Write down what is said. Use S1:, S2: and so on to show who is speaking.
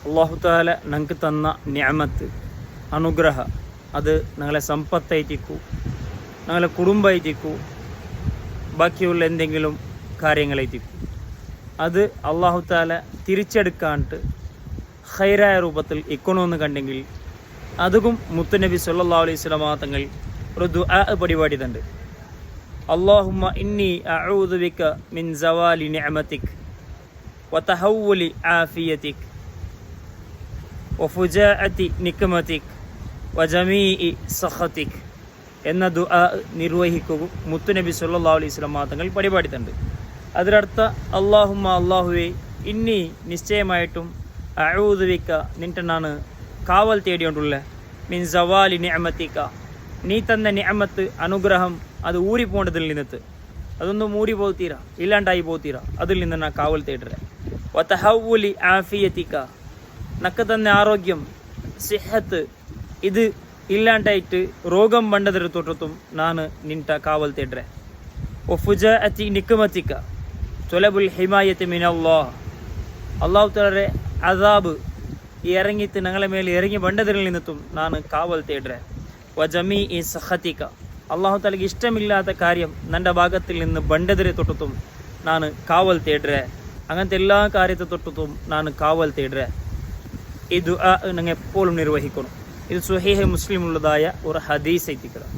S1: അള്ളാഹു താല ഞങ്ങൾക്ക് തന്ന നിഅമത്ത് അനുഗ്രഹ അത് ഞങ്ങളെ സമ്പത്തായിട്ടിക്കൂ, ഞങ്ങളെ കുടുംബമായിട്ടിക്കൂ, ബാക്കിയുള്ള എന്തെങ്കിലും കാര്യങ്ങളായിട്ടിക്കൂ. അത് അള്ളാഹു താല തിരിച്ചെടുക്കാണ്ട് ഖൈറായ രൂപത്തിൽ ഇക്കണമെന്ന് കണ്ടെങ്കിൽ അതും മുത്തുനബി സല്ലല്ലാഹു അലൈഹി വസല്ലം തങ്ങൾ ഒരു ദുആ പരിപാടിയുണ്ട്. അല്ലാഹുമ്മ ഇന്നി അഊദു ബിക മിൻ സവാലി നിഅമതിക് വതഹവ്വുലി ആഫിയതിക് വഫുജാഅതി നിക്മതിക് വജമീഇ സഖതിക് എന്ന ദുആ നിർവഹിക്കുകയും മുത്തുനബി സല്ലല്ലാഹു അലൈഹി വസല്ലം തങ്ങൾ പരിപാടിയുണ്ട്. അതിനർത്ഥ അല്ലാഹുമ്മ അല്ലാഹുവേ ഇന്നി നിശ്ചയമായിട്ടും അഊദു ബിക നിന്റെ നാണ് കാവൽ തേടിയോണ്ടുള്ള മിൻ സവാലി നിഅമതിക നീ തന്ന നിഅമത്ത് അനുഗ്രഹം അത് ഊരിപ്പോണ്ടതിൽ നിന്നിട്ട് അതൊന്നും ഊരി പോത്തീര ഇല്ലാണ്ടായി പോത്തീര അതിൽ നിന്ന് ഞാൻ കാവൽ തേടുക. വതഹവ്വുലി ആഫിയതിക നക്ക് തന്ന ആരോഗ്യം സിഹത്ത് ഇത് ഇല്ലാണ്ടായിട്ട് രോഗം ബണ്ടതിര തൊട്ടത്തും ഞാൻ നിൻಟ കാവൽ തേടുക. വഫുജാഅതി നിക്മതിക തൊലബുൽ ഹിമായത്തി മിനല്ലാഹ് അല്ലാഹു തആലയുടെ അദാബ് ഇറങ്ങിയിട്ട് ഞങ്ങളെ മേലെ ഇറങ്ങി ബണ്ടതിൽ നിന്നിട്ടും ഞാൻ കാവൽ തേടുക. വജമീഇ സഖതിക അല്ലാഹു തആലയ്ക്ക് ഇഷ്ടമില്ലാത്ത കാര്യം എൻ്റെ ഭാഗത്തിൽ നിന്ന് ബണ്ടതിരെ തൊട്ടത്തും ഞാൻ കാവൽ തേടുക. അങ്ങനത്തെ എല്ലാ കാര്യത്തെ തൊട്ടത്തും ഞാൻ കാവൽ തേടുക. ഈ ദുആ നിങ്ങൾ എപ്പോഴും നിർവഹിക്കണം. ഇത് സ്വഹീഹ് മുസ്ലിമുള്ളതായ ഒരു ഹദീസ് എത്തിക്കണം.